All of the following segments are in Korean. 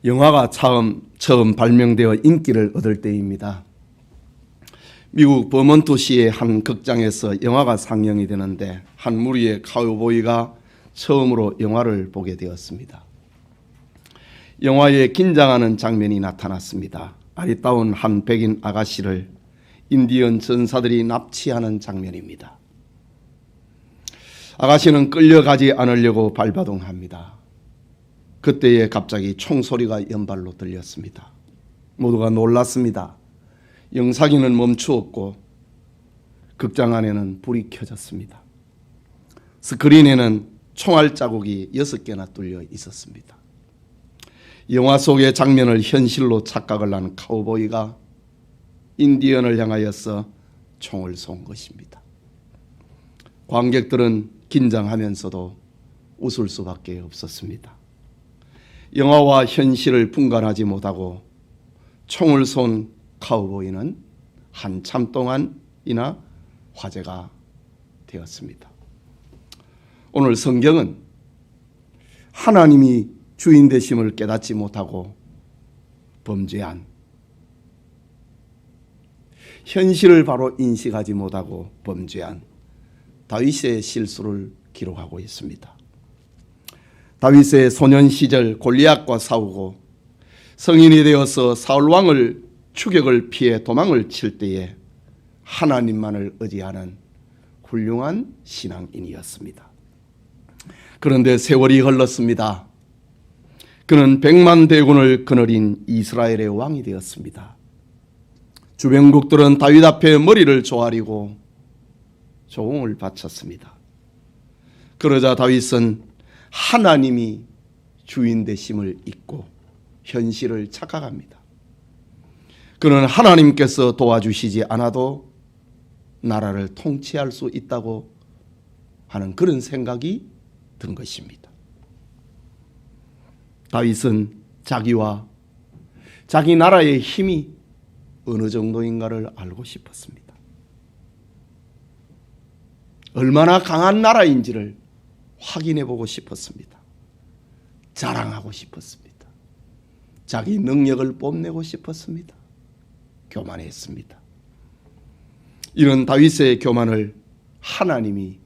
영화가 처음 발명되어 인기를 얻을 때입니다. 미국 버몬트시의 한 극장에서 영화가 상영이 되는데 한 무리의 카우보이가 처음으로 영화를 보게 되었습니다. 영화에 긴장하는 장면이 나타났습니다. 아리따운 한 백인 아가씨를 인디언 전사들이 납치하는 장면입니다. 아가씨는 끌려가지 않으려고 발버둥합니다. 그때에 갑자기 총소리가 연발로 들렸습니다. 모두가 놀랐습니다. 영상기는 멈추었고 극장 안에는 불이 켜졌습니다. 스크린에는 총알 자국이 6개나 뚫려 있었습니다. 영화 속의 장면을 현실로 착각을 한 카우보이가 인디언을 향하여서 총을 쏜 것입니다. 관객들은 긴장하면서도 웃을 수밖에 없었습니다. 영화와 현실을 분간하지 못하고 총을 쏜 카우보이는 한참 동안이나 화제가 되었습니다. 오늘 성경은 하나님이 주인 되심을 깨닫지 못하고 범죄한, 현실을 바로 인식하지 못하고 범죄한 다윗의 실수를 기록하고 있습니다. 다윗의 소년 시절 골리앗과 싸우고 성인이 되어서 사울 왕을 추격을 피해 도망을 칠 때에 하나님만을 의지하는 훌륭한 신앙인이었습니다. 그런데 세월이 흘렀습니다. 그는 100만 대군을 거느린 이스라엘의 왕이 되었습니다. 주변국들은 다윗 앞에 머리를 조아리고 조공을 바쳤습니다. 그러자 다윗은 하나님이 주인 되심을 잊고 현실을 착각합니다. 그는 하나님께서 도와주시지 않아도 나라를 통치할 수 있다고 하는 그런 생각이 든 것입니다. 다윗은 자기와 자기 나라의 힘이 어느 정도인가를 알고 싶었습니다. 얼마나 강한 나라인지를 확인해 보고 싶었습니다. 자랑하고 싶었습니다. 자기 능력을 뽐내고 싶었습니다. 교만했습니다. 이런 다윗의 교만을 하나님이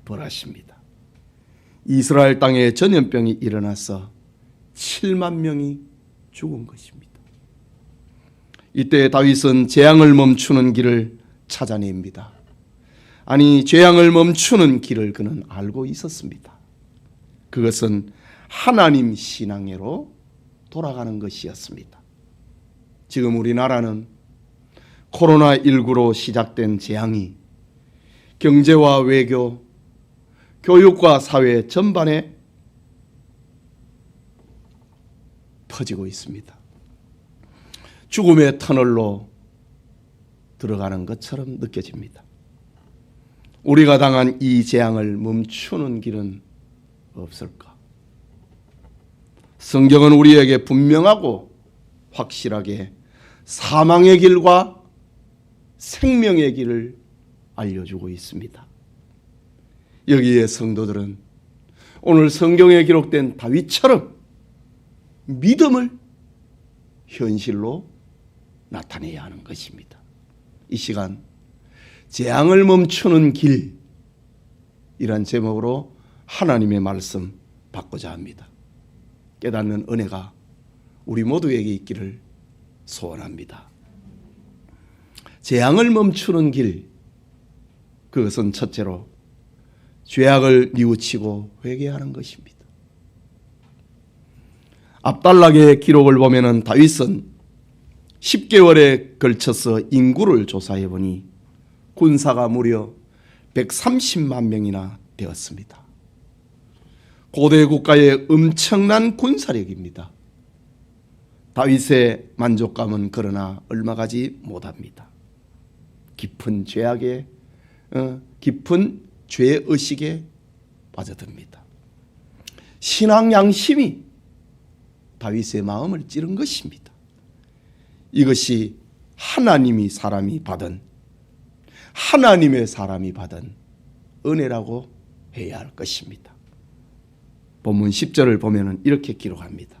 벌하십니다. 이스라엘 땅에 전염병이 일어나서 7만 명이 죽은 것입니다. 이때 다윗은 재앙을 멈추는 길을 찾아냅니다. 아니, 재앙을 멈추는 길을 그는 알고 있었습니다. 그것은 하나님 신앙으로 돌아가는 것이었습니다. 지금 우리나라는 코로나19로 시작된 재앙이 경제와 외교, 교육과 사회 전반에 퍼지고 있습니다. 죽음의 터널로 들어가는 것처럼 느껴집니다. 우리가 당한 이 재앙을 멈추는 길은 없을까? 성경은 우리에게 분명하고 확실하게 사망의 길과 생명의 길을 알려주고 있습니다. 여기에 성도들은 오늘 성경에 기록된 다윗처럼 믿음을 현실로 나타내야 하는 것입니다. 이 시간 재앙을 멈추는 길이란 제목으로 하나님의 말씀 받고자 합니다. 깨닫는 은혜가 우리 모두에게 있기를 소원합니다. 재앙을 멈추는 길, 그것은 첫째로 죄악을 뉘우치고 회개하는 것입니다. 압달락의 기록을 보면 다윗은 10개월에 걸쳐서 인구를 조사해 보니 군사가 무려 130만 명이나 되었습니다. 고대 국가의 엄청난 군사력입니다. 다윗의 만족감은 그러나 얼마 가지 못합니다. 깊은 죄악에 깊은 죄의식에 빠져듭니다. 신앙 양심이 다윗의 마음을 찌른 것입니다. 이것이 하나님의 사람이 받은 은혜라고 해야 할 것입니다. 본문 10절을 보면 이렇게 기록합니다.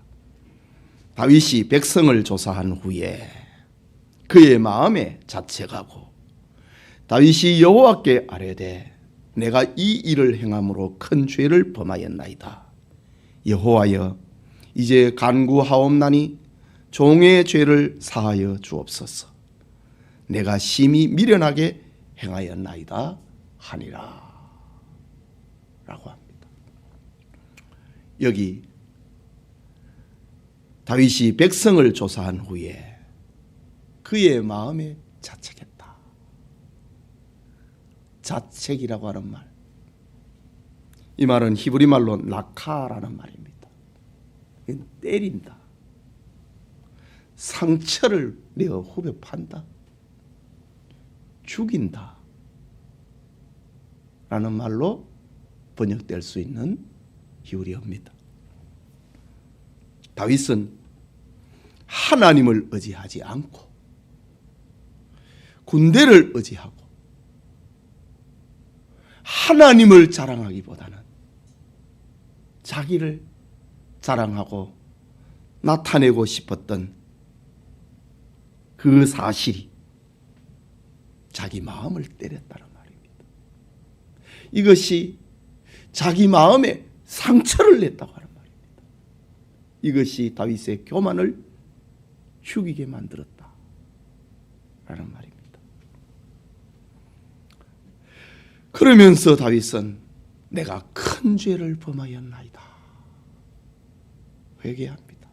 다윗이 백성을 조사한 후에 그의 마음에 자책하고 다윗이 여호와께 아뢰되 내가 이 일을 행함으로 큰 죄를 범하였나이다. 여호와여 이제 간구하옵나니 종의 죄를 사하여 주옵소서. 내가 심히 미련하게 행하였나이다 하니라 라고 합니다. 여기 다윗이 백성을 조사한 후에 그의 마음에 자책했다. 자책이라고 하는 말, 이 말은 히브리 말로 낙하라는 말입니다. 때린다, 상처를 내어 후벼 판다, 죽인다 라는 말로 번역될 수 있는 히브리어입니다. 다윗은 하나님을 의지하지 않고 군대를 의지하고 하나님을 자랑하기보다는 자기를 자랑하고 나타내고 싶었던 그 사실이 자기 마음을 때렸다는 말입니다. 이것이 자기 마음에 상처를 냈다고 하는 말입니다. 이것이 다윗의 교만을 죽이게 만들었다라는 말입니다. 그러면서 다윗은 내가 큰 죄를 범하였나이다 회개합니다.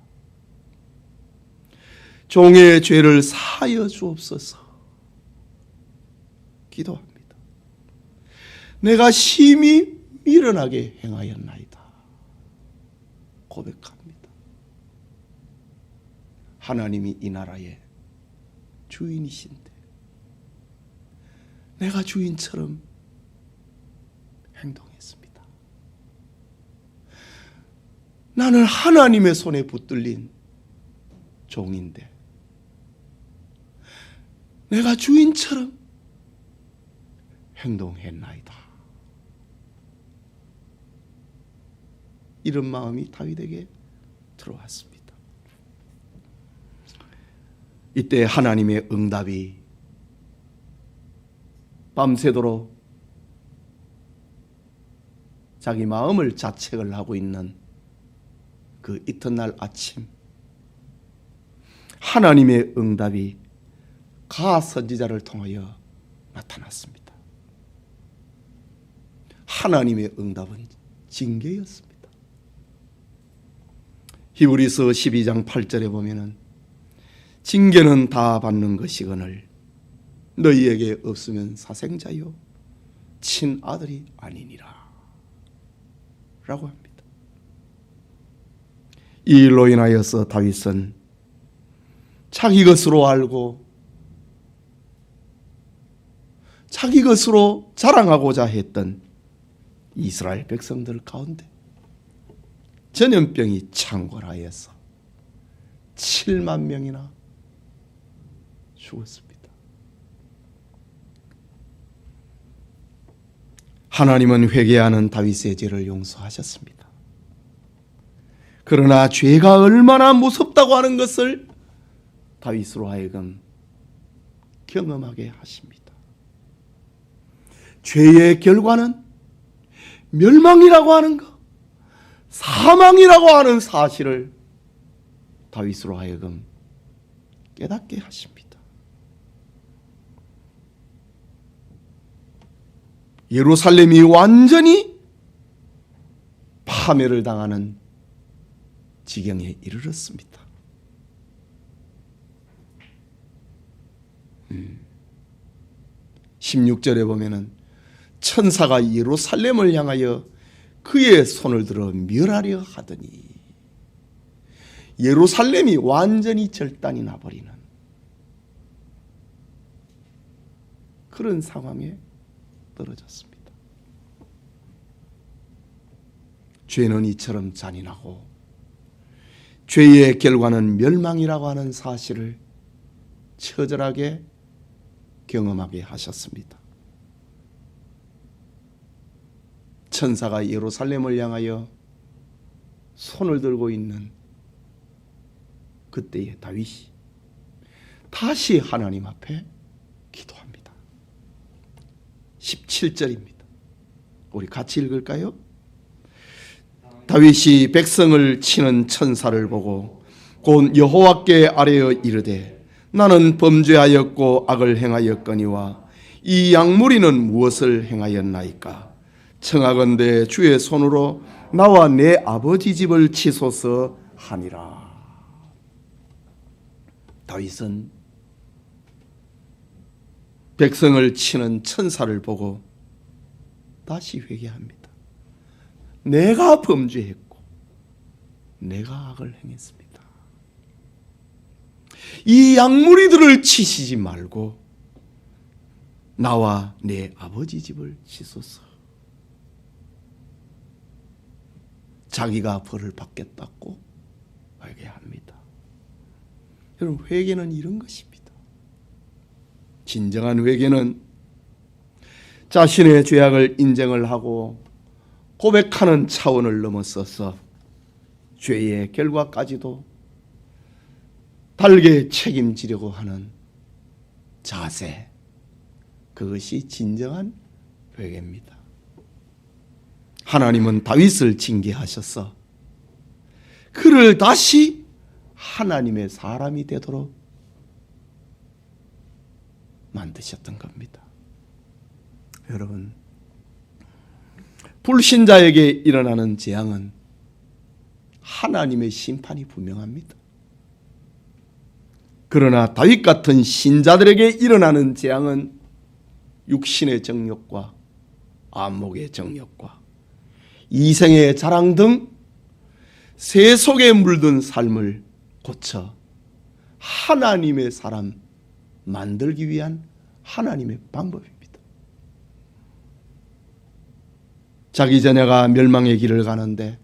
종의 죄를 사하여 주옵소서 기도합니다. 내가 심히 미련하게 행하였나이다 고백합니다. 하나님이 이 나라의 주인이신데 내가 주인처럼 행동했습니다. 나는 하나님의 손에 붙들린 종인데 내가 주인처럼 행동했나이다. 이런 마음이 다윗에게 들어왔습니다. 이때 하나님의 응답이 밤새도록 자기 마음을 자책을 하고 있는 그 이튿날 아침, 하나님의 응답이 가 선지자를 통하여 나타났습니다. 하나님의 응답은 징계였습니다. 히브리서 12장 8절에 보면은 징계는 다 받는 것이거늘 너희에게 없으면 사생자요 친아들이 아니니라 라고 합니다. 이 일로 인하여서 다윗은 자기 것으로 알고 자기 것으로 자랑하고자 했던 이스라엘 백성들 가운데 전염병이 창궐하여서 7만 명이나 죽었습니다. 하나님은 회개하는 다윗의 죄를 용서하셨습니다. 그러나 죄가 얼마나 무섭다고 하는 것을 다윗으로 하여금 경험하게 하십니다. 죄의 결과는 멸망이라고 하는 것, 사망이라고 하는 사실을 다윗으로 하여금 깨닫게 하십니다. 예루살렘이 완전히 파멸을 당하는 지경에 이르렀습니다. 16절에 보면은 천사가 예루살렘을 향하여 그의 손을 들어 멸하려 하더니 예루살렘이 완전히 절단이 나버리는 그런 상황에 떨어졌습니다. 죄는 이처럼 잔인하고 죄의 결과는 멸망이라고 하는 사실을 처절하게 경험하게 하셨습니다. 천사가 예루살렘을 향하여 손을 들고 있는 그때의 다윗이 다시 하나님 앞에 기도합니다. 17절입니다. 우리 같이 읽을까요? 다윗이 백성을 치는 천사를 보고 곧 여호와께 아뢰어 이르되 나는 범죄하였고 악을 행하였거니와 이 양무리는 무엇을 행하였나이까? 청하건대 주의 손으로 나와 내 아버지 집을 치소서 하니라. 다윗은 백성을 치는 천사를 보고 다시 회개합니다. 내가 범죄했고 내가 악을 행했습니다. 이 양무리들을 치시지 말고 나와 내 아버지 집을 치소서. 자기가 벌을 받겠다고 회개합니다. 여러분, 회개는 이런 것입니다. 진정한 회개는 자신의 죄악을 인정을 하고 고백하는 차원을 넘어서서 죄의 결과까지도 달게 책임지려고 하는 자세, 그것이 진정한 회개입니다. 하나님은 다윗을 징계하셔서 그를 다시 하나님의 사람이 되도록 만드셨던 겁니다. 여러분, 불신자에게 일어나는 재앙은 하나님의 심판이 분명합니다. 그러나 다윗 같은 신자들에게 일어나는 재앙은 육신의 정욕과 안목의 정욕과 이생의 자랑 등 세속에 물든 삶을 고쳐 하나님의 사람 만들기 위한 하나님의 방법입니다. 자기 자녀가 멸망의 길을 가는데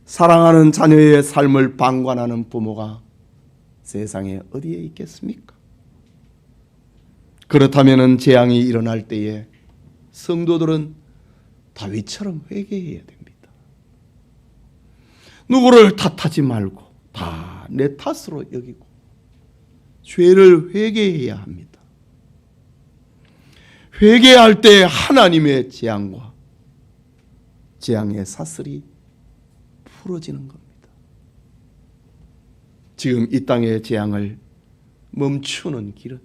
사랑하는 자녀의 삶을 방관하는 부모가 세상에 어디에 있겠습니까? 그렇다면 재앙이 일어날 때에 성도들은 다윗처럼 회개해야 됩니다. 누구를 탓하지 말고 다 내 탓으로 여기고 죄를 회개해야 합니다. 회개할 때 하나님의 재앙과 재앙의 사슬이 풀어지는 겁니다. 지금 이 땅의 재앙을 멈추는 길은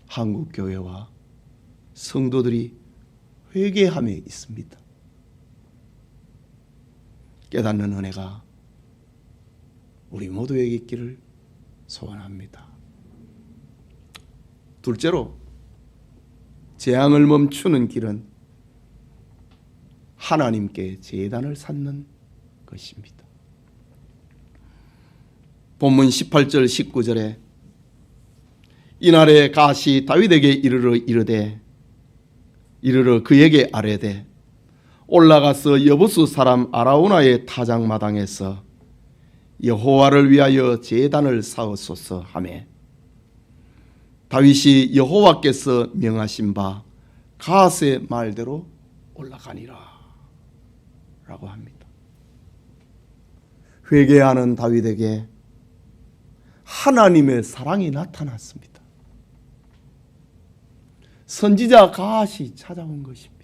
한국교회와 성도들이 회개함에 있습니다. 깨닫는 은혜가 우리 모두에게 있기를 소원합니다. 둘째로, 재앙을 멈추는 길은 하나님께 제단을 쌓는 것입니다. 본문 18절 19절에 이날에 갓이 다윗에게 이르러 그에게 아뢰되 올라가서 여부수 사람 아라우나의 타작마당에서 여호와를 위하여 제단을 쌓으소서 하매 다윗이 여호와께서 명하신 바 갓의 말대로 올라가니라 라고 합니다. 회개하는 다윗에게 하나님의 사랑이 나타났습니다. 선지자 갓이 찾아온 것입니다.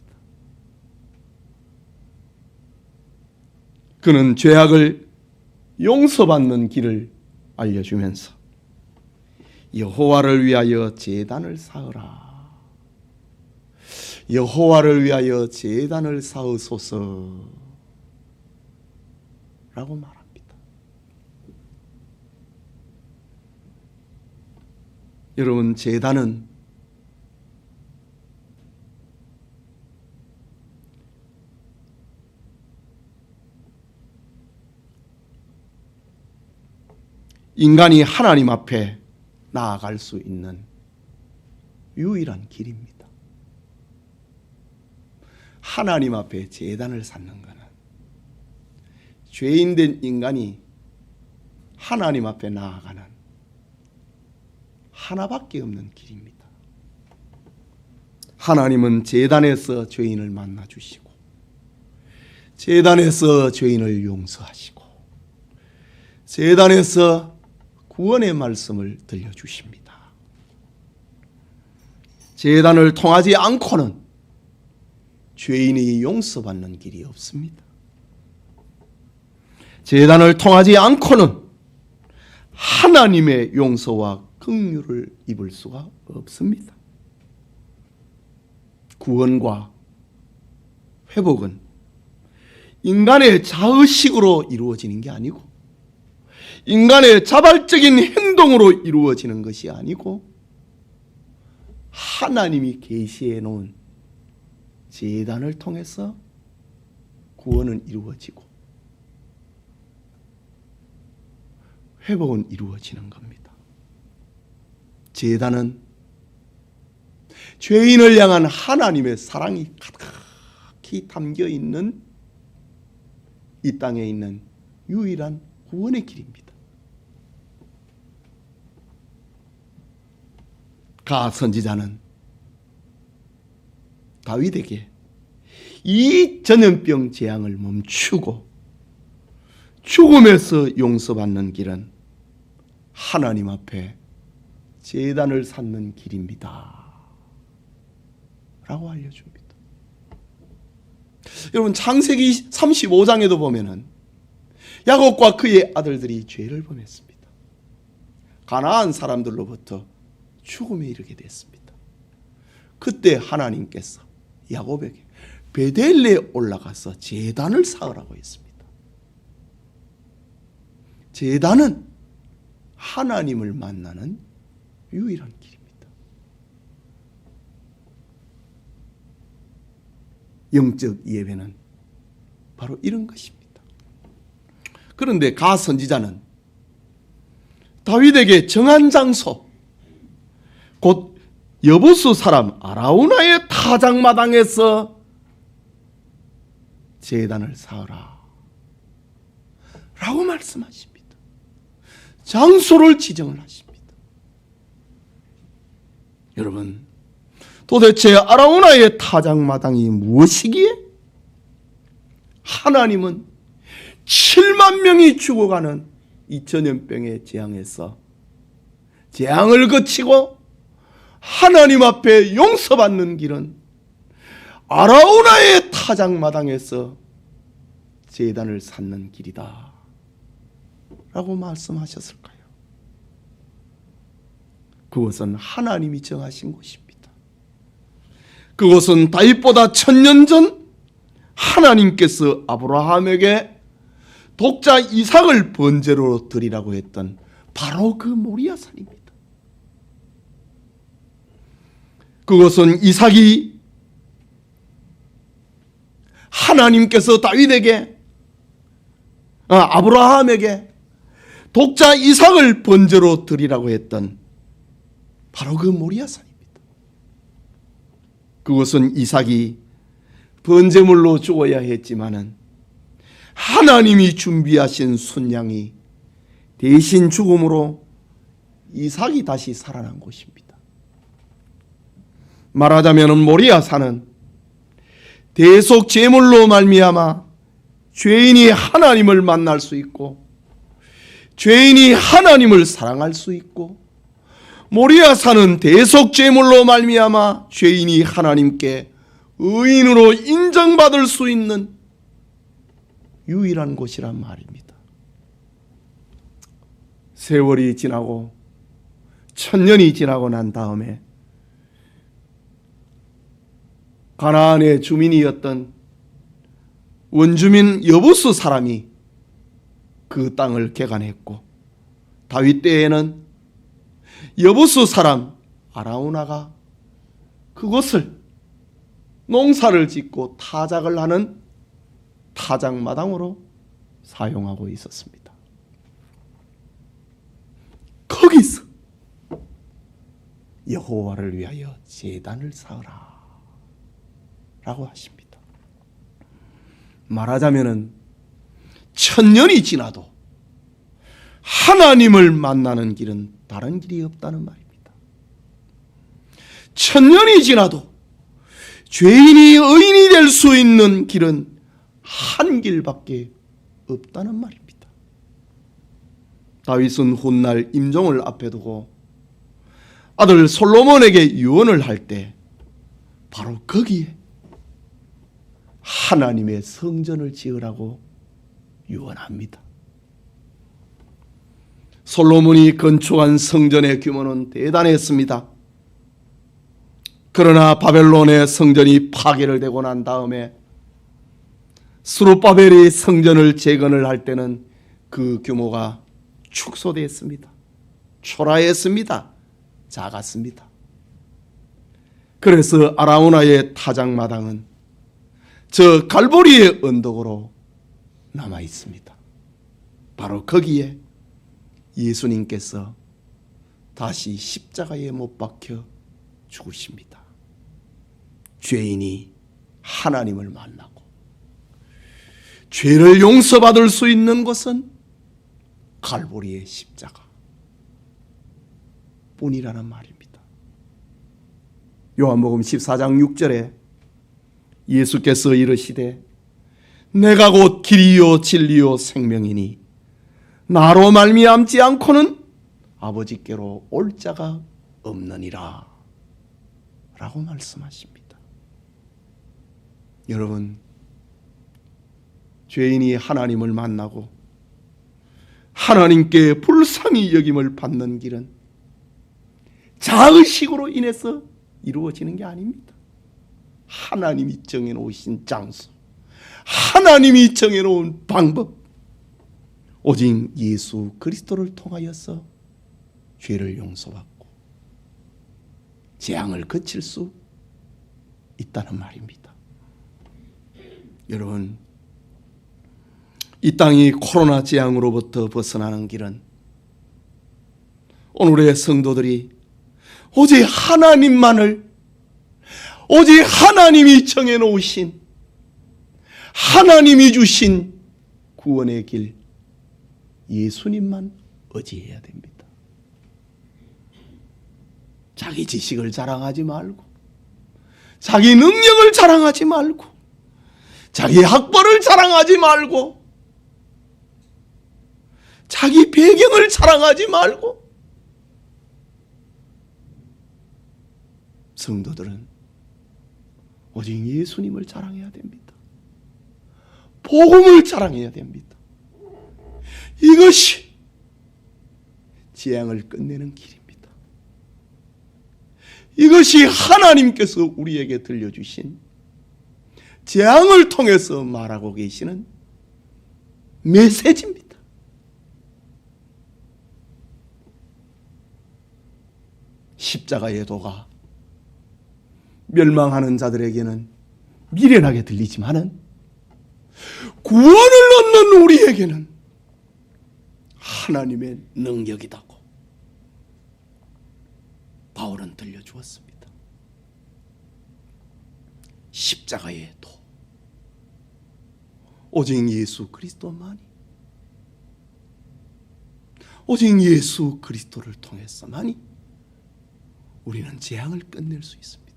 그는 죄악을 용서받는 길을 알려주면서 여호와를 위하여 제단을 쌓으라. 여호와를 위하여 제단을 쌓으소서 라고 말합니다. 여러분, 제단은 인간이 하나님 앞에 나아갈 수 있는 유일한 길입니다. 하나님 앞에 제단을 쌓는 것은 죄인된 인간이 하나님 앞에 나아가는 하나밖에 없는 길입니다. 하나님은 제단에서 죄인을 만나 주시고 제단에서 죄인을 용서하시고 제단에서 구원의 말씀을 들려주십니다. 제단을 통하지 않고는 죄인이 용서받는 길이 없습니다. 제단을 통하지 않고는 하나님의 용서와 긍휼을 입을 수가 없습니다. 구원과 회복은 인간의 자의식으로 이루어지는 게 아니고, 인간의 자발적인 행동으로 이루어지는 것이 아니고, 하나님이 계시해 놓은 제단을 통해서 구원은 이루어지고 회복은 이루어지는 겁니다. 제단은 죄인을 향한 하나님의 사랑이 가득히 담겨 있는 이 땅에 있는 유일한 구원의 길입니다. 가 선지자는 다윗에게 이 전염병 재앙을 멈추고 죽음에서 용서받는 길은 하나님 앞에 제단을 쌓는 길입니다 라고 알려줍니다. 여러분, 창세기 35장에도 보면은 야곱과 그의 아들들이 죄를 범했습니다. 가나안 사람들로부터 죽음에 이르게 됐습니다. 그때 하나님께서 야곱에게 베델레에 올라가서 제단을 쌓으라고 했습니다. 제단은 하나님을 만나는 유일한 길입니다. 영적 예배는 바로 이런 것입니다. 그런데 가 선지자는 다윗에게 정한 장소, 곧 여부수 사람 아라우나의 타작마당에서 제단을 쌓으라 라고 말씀하십니다. 장소를 지정을 하십니다. 여러분, 도대체 아라우나의 타작마당이 무엇이기에 하나님은 7만 명이 죽어가는 이 전염병의 재앙에서 재앙을 거치고 하나님 앞에 용서받는 길은 아라우나의 타작마당에서 제단을 쌓는 길이다 라고 말씀하셨을까요? 그것은 하나님이 정하신 곳입니다. 그것은 다윗보다 1000년 전 하나님께서 아브라함에게 독자 이삭을 번제로 드리라고 했던 바로 그 모리아산입니다. 그것은 이삭이 하나님께서 다윗에게 아브라함에게 독자 이삭을 번제로 드리라고 했던 바로 그 모리아산입니다. 그것은 이삭이 번제물로 죽어야 했지만은 하나님이 준비하신 순양이 대신 죽음으로 이삭이 다시 살아난 곳입니다. 말하자면 모리아산은 대속 제물로 말미암아 죄인이 하나님을 만날 수 있고 죄인이 하나님을 사랑할 수 있고, 모리아산은 대속 제물로 말미암아 죄인이 하나님께 의인으로 인정받을 수 있는 유일한 곳이란 말입니다. 세월이 지나고 1000년이 지나고 난 다음에 가나안의 주민이었던 원주민 여부수 사람이 그 땅을 개간했고, 다윗 때에는 여부수 사람 아라우나가 그곳을 농사를 짓고 타작을 하는 타작마당으로 사용하고 있었습니다. 거기서 여호와를 위하여 제단을 쌓으라 라고 하십니다. 말하자면은 1000년이 지나도 하나님을 만나는 길은 다른 길이 없다는 말입니다. 1000년이 지나도 죄인이 의인이 될 수 있는 길은 한 길밖에 없다는 말입니다. 다윗은 훗날 임종을 앞에 두고 아들 솔로몬에게 유언을 할 때 바로 거기에 하나님의 성전을 지으라고 유언합니다. 솔로몬이 건축한 성전의 규모는 대단했습니다. 그러나 바벨론의 성전이 파괴를 되고 난 다음에 스룹바벨이 성전을 재건을 할 때는 그 규모가 축소됐습니다. 초라했습니다. 작았습니다. 그래서 아라우나의 타작마당은 저 갈보리의 언덕으로 남아 있습니다. 바로 거기에 예수님께서 다시 십자가에 못 박혀 죽으십니다. 죄인이 하나님을 만나고 죄를 용서받을 수 있는 곳은 갈보리의 십자가 뿐이라는 말입니다. 요한복음 14장 6절에 예수께서 이르시되 내가 곧 길이요 진리요 생명이니 나로 말미암지 않고는 아버지께로 올 자가 없느니라 라고 말씀하십니다. 여러분, 죄인이 하나님을 만나고 하나님께 불쌍히 여김을 받는 길은 자의식으로 인해서 이루어지는 게 아닙니다. 하나님이 정해놓으신 장소, 하나님이 정해놓은 방법, 오직 예수 그리스도를 통하여서 죄를 용서받고 재앙을 거칠 수 있다는 말입니다. 여러분, 이 땅이 코로나 재앙으로부터 벗어나는 길은 오늘의 성도들이 오직 하나님만을, 오직 하나님이 정해놓으신, 하나님이 주신 구원의 길, 예수님만 의지해야 됩니다. 자기 지식을 자랑하지 말고, 자기 능력을 자랑하지 말고, 자기 학벌을 자랑하지 말고, 자기 배경을 자랑하지 말고, 성도들은 오직 예수님을 자랑해야 됩니다. 복음을 자랑해야 됩니다. 이것이 재앙을 끝내는 길입니다. 이것이 하나님께서 우리에게 들려주신 재앙을 통해서 말하고 계시는 메시지입니다. 십자가의 도가 멸망하는 자들에게는 미련하게 들리지만은 구원을 얻는 우리에게는 하나님의 능력이다고 바울은 들려주었습니다. 십자가의 도, 오직 예수 그리스도만이, 오직 예수 그리스도를 통해서만이 우리는 재앙을 끝낼 수 있습니다.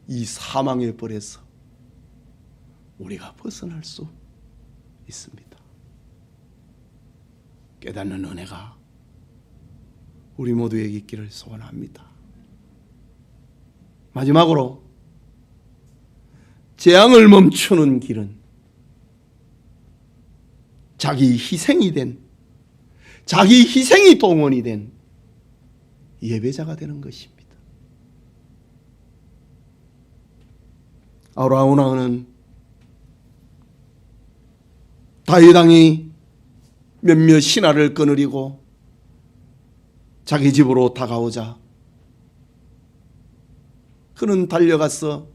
이 사망의 벌에서 우리가 벗어날 수 있습니다. 깨닫는 은혜가 우리 모두에게 있기를 소원합니다. 마지막으로 재앙을 멈추는 길은 자기 희생이 동원이 된 예배자가 되는 것입니다. 아라우나는 다윗 왕이 몇몇 신하를 거느리고 자기 집으로 다가오자 그는 달려가서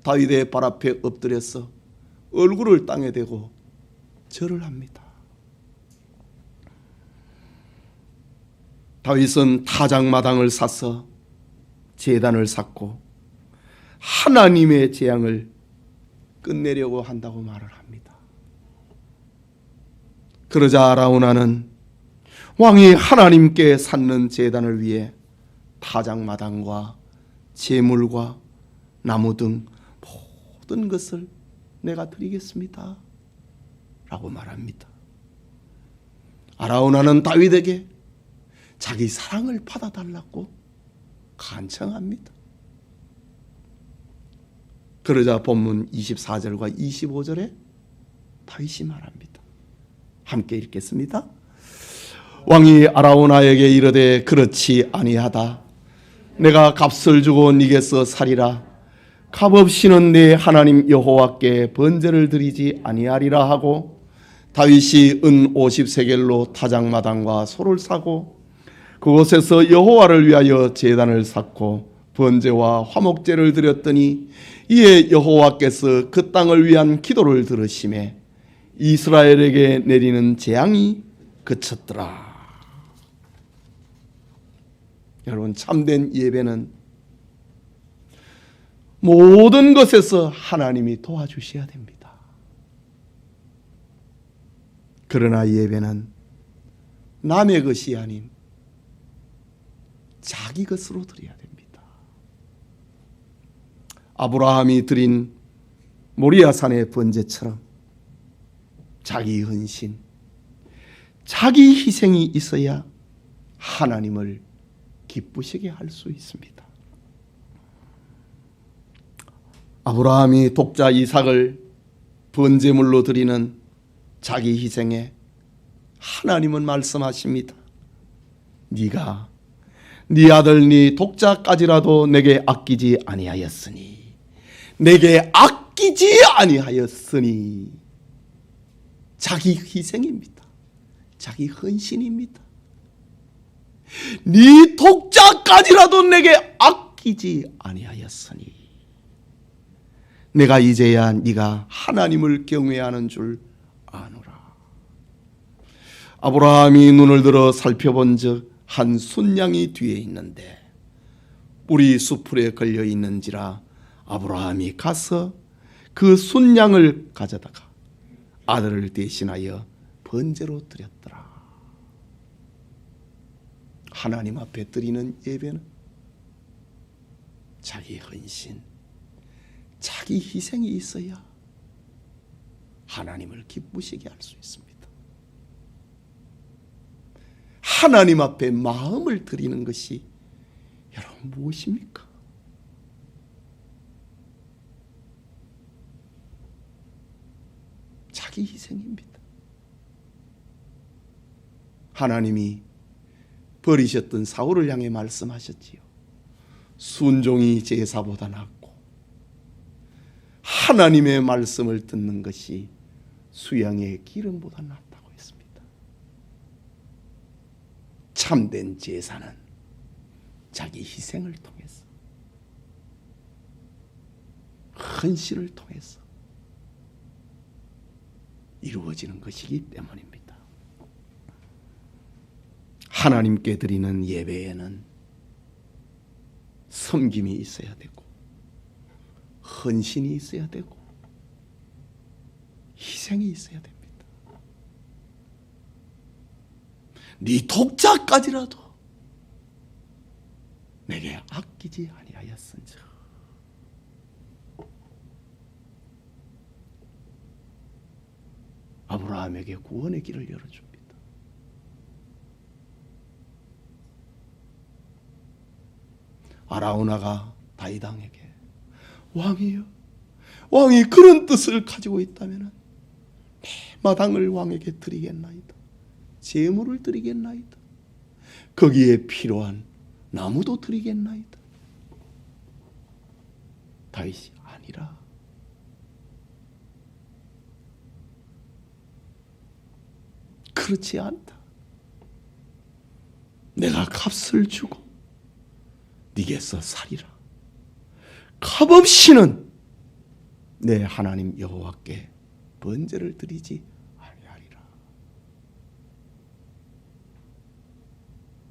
다윗의 발 앞에 엎드려서 얼굴을 땅에 대고 절을 합니다. 다윗은 타작마당을 사서 제단을 쌓고 하나님의 재앙을 끝내려고 한다고 말을 합니다. 그러자 아라우나는 왕이 하나님께 쌓는 제단을 위해 타작마당과 제물과 나무 등 모든 것을 내가 드리겠습니다 라고 말합니다. 아라우나는 다윗에게 자기 사랑을 받아달라고 간청합니다. 그러자 본문 24절과 25절에 다윗이 말합니다. 함께 읽겠습니다. 왕이 아라우나에게 이르되 그렇지 아니하다. 내가 값을 주고 네게서 살이라. 값없이는 내 하나님 여호와께 번제를 드리지 아니하리라 하고 다윗이 은 50세겔로 타작마당과 소를 사고 그곳에서 여호와를 위하여 제단을 쌓고 번제와 화목제를 드렸더니 이에 여호와께서 그 땅을 위한 기도를 들으시매 이스라엘에게 내리는 재앙이 그쳤더라. 여러분, 참된 예배는 모든 것에서 하나님이 도와주셔야 됩니다. 그러나 예배는 남의 것이 아닌 자기 것으로 드려야 됩니다. 아브라함이 드린 모리아산의 번제처럼 자기 헌신, 자기 희생이 있어야 하나님을 기쁘시게 할 수 있습니다. 아브라함이 독자 이삭을 번제물로 드리는 자기 희생에 하나님은 말씀하십니다. 네가 네 아들 네 독자까지라도 내게 아끼지 아니하였으니 자기 희생입니다. 자기 헌신입니다. 네 독자까지라도 내게 아끼지 아니하였으니 내가 이제야 네가 하나님을 경외하는 줄 아노라. 아브라함이 눈을 들어 살펴본즉 한 순양이 뒤에 있는데 뿔이 수풀에 걸려 있는지라 아브라함이 가서 그 순양을 가져다가 아들을 대신하여 번제로 드렸더라. 하나님 앞에 드리는 예배는 자기 헌신, 자기 희생이 있어야 하나님을 기쁘시게 할 수 있습니다. 하나님 앞에 마음을 드리는 것이 여러분 무엇입니까? 자기 희생입니다. 하나님이 버리셨던 사울을 향해 말씀하셨지요. 순종이 제사보다 낫고 하나님의 말씀을 듣는 것이 수양의 기름보다 낫다고 했습니다. 참된 제사는 자기 희생을 통해서, 헌신을 통해서 이루어지는 것이기 때문입니다. 하나님께 드리는 예배에는 섬김이 있어야 되고 헌신이 있어야 되고 희생이 있어야 됩니다. 네 독자까지라도 내게 아끼지 아니하였은즉 아브라함에게 구원의 길을 열어줍니다. 아라우나가 다윗 왕에게 왕이여, 왕이 그런 뜻을 가지고 있다면 내 마당을 왕에게 드리겠나이다. 제물을 드리겠나이다. 거기에 필요한 나무도 드리겠나이다. 다윗이 아니라 그렇지 않다. 내가 값을 주고 네게서 살이라. 값없이는 내 하나님 여호와께 번제를 드리지 아니하리라.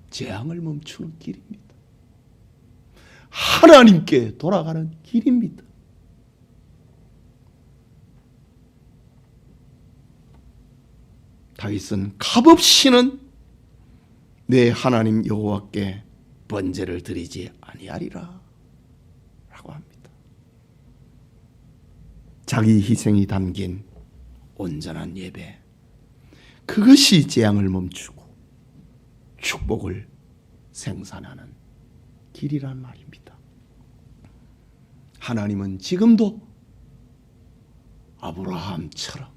재앙을 멈추는 길입니다. 하나님께 돌아가는 길입니다. 다윗은 값없이는 내 하나님 여호와께 번제를 드리지 아니하리라 라고 합니다. 자기 희생이 담긴 온전한 예배, 그것이 재앙을 멈추고 축복을 생산하는 길이란 말입니다. 하나님은 지금도 아브라함처럼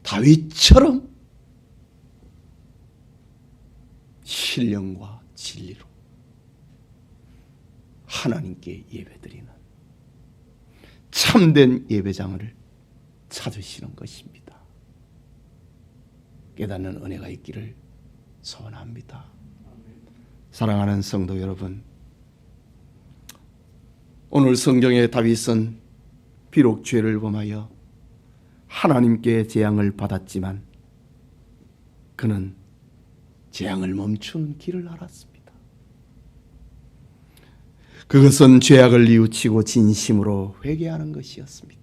다윗처럼 신령과 진리로 하나님께 예배드리는 참된 예배장을 찾으시는 것입니다. 깨닫는 은혜가 있기를 소원합니다. 사랑하는 성도 여러분, 오늘 성경에 다윗은 비록 죄를 범하여 하나님께 재앙을 받았지만 그는 재앙을 멈추는 길을 알았습니다. 그것은 죄악을 뉘우치고 진심으로 회개하는 것이었습니다.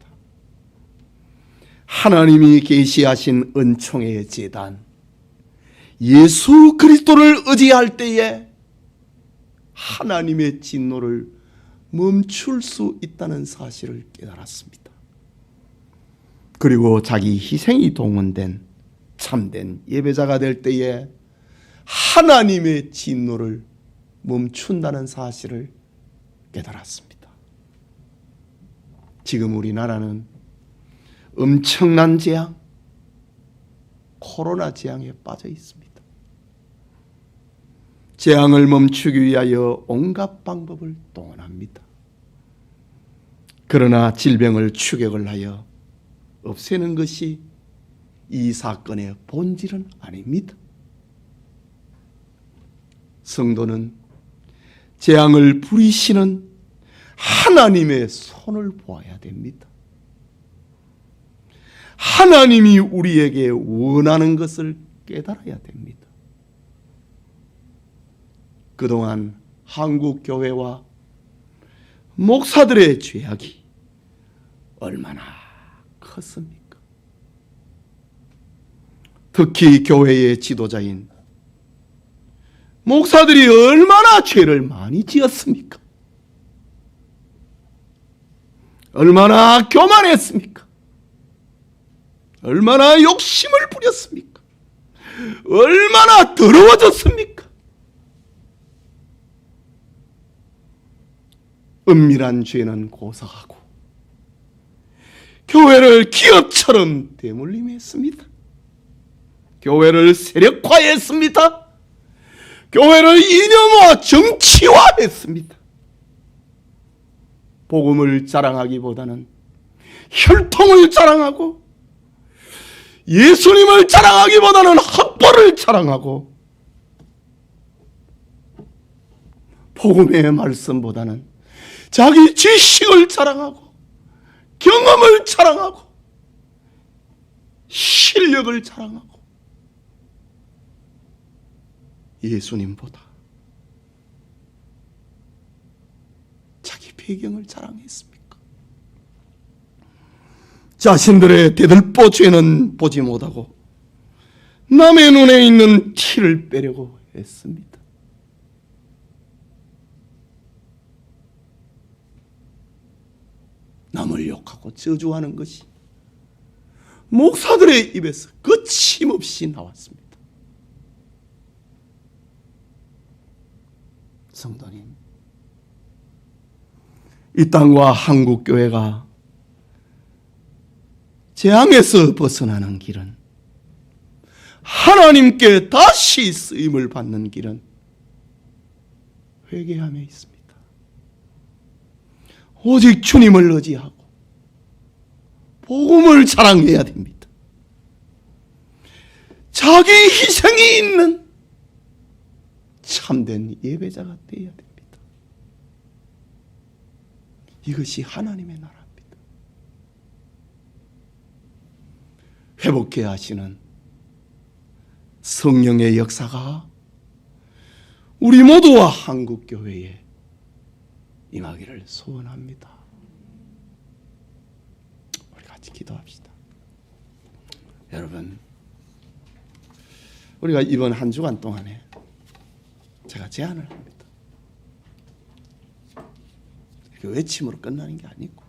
하나님이 계시하신 은총의 제단 예수 그리스도를 의지할 때에 하나님의 진노를 멈출 수 있다는 사실을 깨달았습니다. 그리고 자기 희생이 동원된 참된 예배자가 될 때에 하나님의 진노를 멈춘다는 사실을 깨달았습니다. 지금 우리나라는 엄청난 재앙, 코로나 재앙에 빠져 있습니다. 재앙을 멈추기 위하여 온갖 방법을 동원합니다. 그러나 질병을 추격을 하여 없애는 것이 이 사건의 본질은 아닙니다. 성도는 재앙을 부리시는 하나님의 손을 보아야 됩니다. 하나님이 우리에게 원하는 것을 깨달아야 됩니다. 그동안 한국 교회와 목사들의 죄악이 얼마나 컸습니까? 특히 교회의 지도자인 목사들이 얼마나 죄를 많이 지었습니까? 얼마나 교만했습니까? 얼마나 욕심을 부렸습니까? 얼마나 더러워졌습니까? 은밀한 죄는 고사하고 교회를 기업처럼 대물림했습니다. 교회를 세력화했습니다. 교회를 이념화 정치화했습니다. 복음을 자랑하기보다는 혈통을 자랑하고 예수님을 자랑하기보다는 학벌을 자랑하고 복음의 말씀보다는 자기 지식을 자랑하고 경험을 자랑하고 실력을 자랑하고 예수님보다 자기 배경을 자랑했습니까? 자신들의 대들보 죄는 보지 못하고 남의 눈에 있는 티를 빼려고 했습니다. 남을 욕하고 저주하는 것이 목사들의 입에서 거침없이 나왔습니다. 성도님, 이 땅과 한국 교회가 재앙에서 벗어나는 길은, 하나님께 다시 쓰임을 받는 길은 회개함에 있습니다. 오직 주님을 의지하고 복음을 자랑해야 됩니다. 자기 희생이 있는 참된 예배자가 되어야 됩니다. 이것이 하나님의 나라입니다. 회복해야 하시는 성령의 역사가 우리 모두와 한국교회에 임하기를 소원합니다. 우리 같이 기도합시다. 여러분, 우리가 이번 한 주간 동안에 제가 제안을 합니다. 이렇게 외침으로 끝나는 게 아니고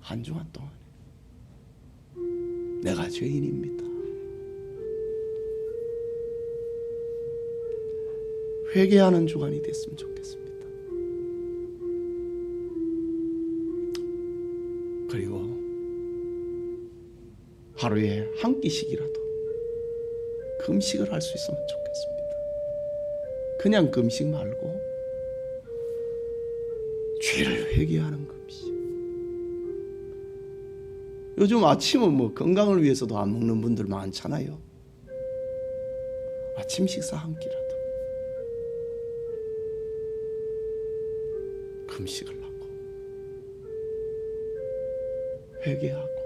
한 주간 동안에 내가 죄인입니다. 회개하는 주간이 됐으면 좋겠습니다. 그리고 하루에 한 끼씩이라도 금식을 할 수 있으면 좋겠습니다. 그냥 금식 말고 죄를 회개하는 금식. 요즘 아침은 뭐 건강을 위해서도 안 먹는 분들 많잖아요. 아침 식사 한 끼라도 금식을 하고 회개하고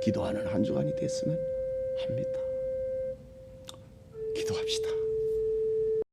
기도하는 한 주간이 됐으면 합니다.